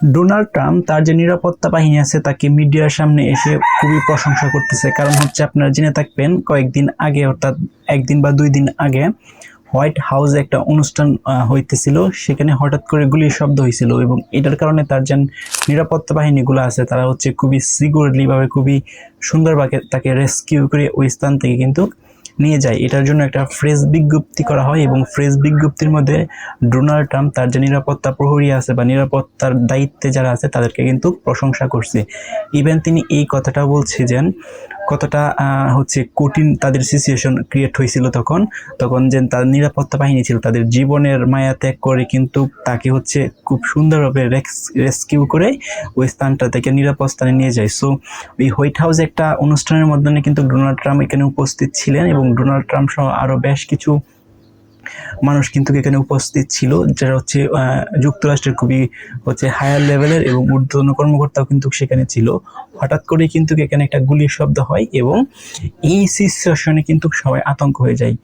Donald Trump তার যে নিরাপত্তা বাহিনী আছে তাকে মিডিয়ার সামনে এসে খুবই প্রশংসা করতেছে। কারণ হচ্ছে আপনারা জেনে থাকবেন কয়েকদিন আগে, অর্থাৎ একদিন বা 2 দিন আগে হোয়াইট হাউসে একটা অনুষ্ঠান হইতেছিল। সেখানে হঠাৎ করে গুলির শব্দ হয়েছিল এবং এটার কারণে তার যে নিরাপত্তা বাহিনীগুলো আছে তারা হচ্ছে খুবই সিকিউরলি ভাবে, খুবই সুন্দরভাবে তাকে রেস্কিউ করে ওই স্থান থেকে কিন্তু নিয়ে যায়। এটার জন্য একটা প্রেস বিজ্ঞপ্তি করা হয় এবং প্রেস বিজ্ঞপ্তির মধ্যে ডোনাল্ড ট্রাম্প তার যে নিরাপত্তা প্রহরী আছে বা নিরাপত্তার দায়িত্বে যারা আছে তাদেরকে কিন্তু প্রশংসা করছে। ইভেন তিনি এই কথাটা বলছে যে কতটা হচ্ছে কঠিন তাদের সিচুয়েশন ক্রিয়েট হয়েছিল তখন যে তার নিরাপত্তা বাহিনী ছিল তাদের জীবনের মায়া ত্যাগ করে কিন্তু তাকে হচ্ছে খুব সুন্দরভাবে রেস্কিউ করে ওই স্থানটা থেকে নিরাপদ স্থানে নিয়ে যায়। সো এই হোয়াইট হাউসে একটা অনুষ্ঠানের মাধ্যমে কিন্তু ডোনাল্ড ট্রাম্প এখানে উপস্থিত ছিলেন এবং ডোনাল্ড ট্রাম্প সহ আরও বেশ কিছু মানুষ কিন্তু এখানে উপস্থিত ছিল, যারা হচ্ছে যুক্তরাষ্ট্রের খুবই হচ্ছে হায়ার লেভেলের এবং ঊর্ধ্বতন কর্মকর্তাও কিন্তু সেখানে ছিল। হঠাৎ করে কিন্তু এখানে একটা গুলির শব্দ হয় এবং এই সিচুয়েশনে কিন্তু সবাই আতঙ্ক হয়ে যায়।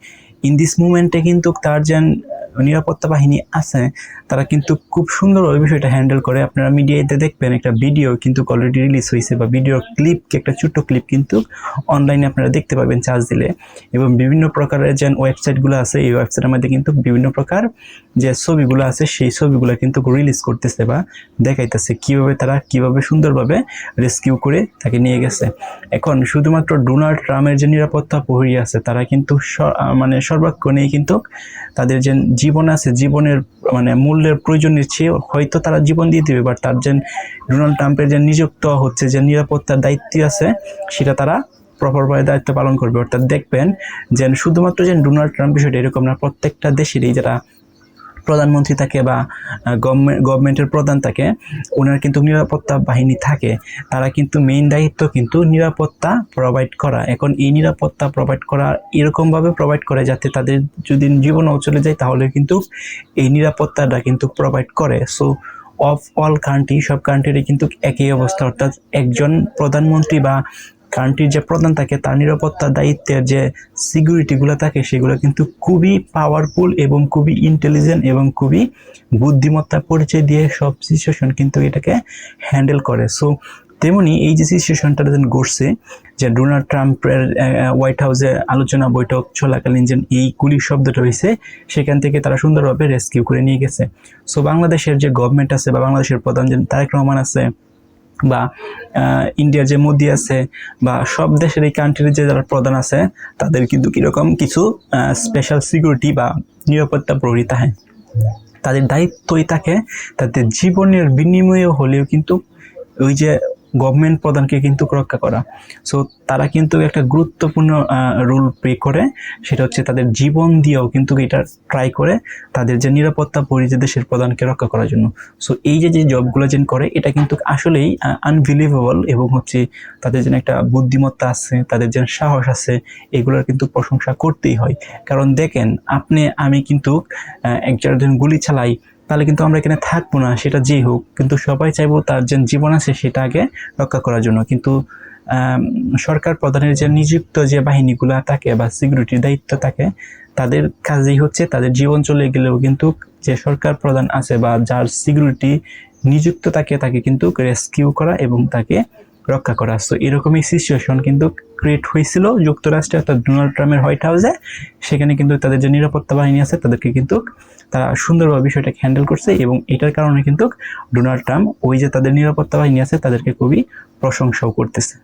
ইন দিস মুমেন্টে কিন্তু তার যে নিরাপত্তা বাহিনী আছে তারা কিন্তু খুব সুন্দরভাবে বিষয়টা হ্যান্ডেল করে। আপনারা মিডিয়াতে দেখবেন একটা ভিডিও কিন্তু অলরেডি রিলিজ হয়েছে বা ভিডিওর ক্লিপ, একটা ছোট্ট ক্লিপ কিন্তু অনলাইনে আপনারা দেখতে পাবেন চার্জ দিলে। এবং বিভিন্ন প্রকারের যে ওয়েবসাইটগুলো আছে এই ওয়েবসাইটের মধ্যে কিন্তু বিভিন্ন প্রকার যে ছবিগুলো আছে সেই ছবিগুলো কিন্তু রিলিজ করতেছে বা দেখাইতেছে কিভাবে সুন্দরভাবে রেস্কিউ করে তাকে নিয়ে গেছে। এখন শুধুমাত্র ডোনাল্ড ট্রাম্পের যে নিরাপত্তা প্রহরী আছে তারা কিন্তু সর্বাক্ষণেই কিন্তু তাদের যে জীবন আছে, জীবনের মূল্যের প্রয়োজনের চেয়ে হয়তো তারা জীবন দিয়ে দেবে, বাট তার যে ডোনাল্ড ট্রাম্পের যে নিযুক্ত হচ্ছে যে নিরাপত্তার দায়িত্ব আছে সেটা তারা প্রপারভাবে দায়িত্ব পালন করবে। অর্থাৎ দেখবেন যে শুধুমাত্র যে ডোনাল্ড ট্রাম্প বিষয়টা এরকম না, প্রত্যেকটা দেশেরই যারা প্রধানমন্ত্রী থাকে বা গভর্নমেন্টের প্রধান থাকে ওনার কিন্তু নিরাপত্তা বাহিনী থাকে, তারা কিন্তু মেইন দায়িত্ব কিন্তু নিরাপত্তা প্রোভাইড করা। এখন এই নিরাপত্তা প্রোভাইড করা এরকমভাবে প্রোভাইড করে যাতে তাদের যদি জীবনও চলে যায় তাহলে কিন্তু এই নিরাপত্তাটা কিন্তু প্রোভাইড করে। সো অফ অল কান্ট্রি, সব কান্ট্রিরই কিন্তু একই অবস্থা, অর্থাৎ একজন প্রধানমন্ত্রী বা কান্ট্রির যে প্রধান থাকে তার নিরাপত্তার দায়িত্বের যে সিকিউরিটিগুলো থাকে সেগুলো কিন্তু খুবই পাওয়ারফুল এবং খুবই ইন্টেলিজেন্ট এবং খুবই বুদ্ধিমত্তার পরিচয় দিয়ে সব সিচুয়েশন কিন্তু এটাকে হ্যান্ডেল করে। সো তেমনি এই যে সিচুয়েশনটা ঘটছে যে ডোনাল্ড ট্রাম্পের হোয়াইট হাউসে আলোচনা বৈঠক চলাকালীন যে এই গুলির শব্দটা হয়েছে সেখান থেকে তারা সুন্দরভাবে রেস্কিউ করে নিয়ে গেছে। সো বাংলাদেশের যে গভর্নমেন্ট আছে বা বাংলাদেশের প্রধান যে তারেক রহমান আছে বা ইন্ডিয়ার যে মোদি আছে বা সব দেশের এই কান্ট্রির যে যারা প্রধান আছে তাদের কিন্তু কীরকম কিছু স্পেশাল সিকিউরিটি বা নিরাপত্তা প্রহরী থাকে, তাদের দায়িত্বই থাকে তাদের জীবনের বিনিময়ে হলেও কিন্তু ওই যে গভর্নমেন্ট প্রধানকে কিন্তু রক্ষা করা। সো তারা কিন্তু একটা গুরুত্বপূর্ণ রোল প্লে করে, সেটা হচ্ছে তাদের জীবন দিয়েও কিন্তু এটা ট্রাই করে তাদের যে নিরাপত্তা পরিচয় দেশের প্রধানকে রক্ষা করার জন্য। সো এই যে জবগুলো যেন করে এটা কিন্তু আসলেই আনবিলিভেবল এবং হচ্ছে তাদের যেন একটা বুদ্ধিমত্তা আছে, তাদের যেন সাহস আছে, এগুলোর কিন্তু প্রশংসা করতেই হয়। কারণ দেখেন আমি কিন্তু একজন গুলি চালাই তাহলে কিন্তু আমরা এখানে থাকবো না, সেটা যেই হোক, কিন্তু সবাই চাইবো তার যে জীবন আছে সেটা আগে রক্ষা করার জন্য। কিন্তু সরকার প্রধানের যে নিযুক্ত যে বাহিনীগুলো থাকে বা সিকিউরিটির দায়িত্ব থাকে তাদের কাজেই হচ্ছে তাদের জীবন চলে গেলেও কিন্তু যে সরকার প্রধান আছে বা যার সিকিউরিটি নিযুক্ত তাকে কিন্তু রেস্কিউ করা এবং তাকে রক্ষা করা। সো এরকমই সিচুয়েশন কিন্তু ক্রিয়েট হয়েছিল যুক্তরাষ্ট্রে, অর্থাৎ ডোনাল্ড ট্রাম্পের হোয়াইট হাউসে। সেখানে কিন্তু তাদের যে নিরাপত্তা বাহিনী আছে তাদেরকে কিন্তু তারা সুন্দরভাবে বিষয়টাকে হ্যান্ডেল করছে এবং এটার কারণে কিন্তু ডোনাল্ড ট্রাম্প ওই যে তাদের নিরাপত্তা বাহিনী আছে তাদেরকে খুবই প্রশংসাও করতেছে।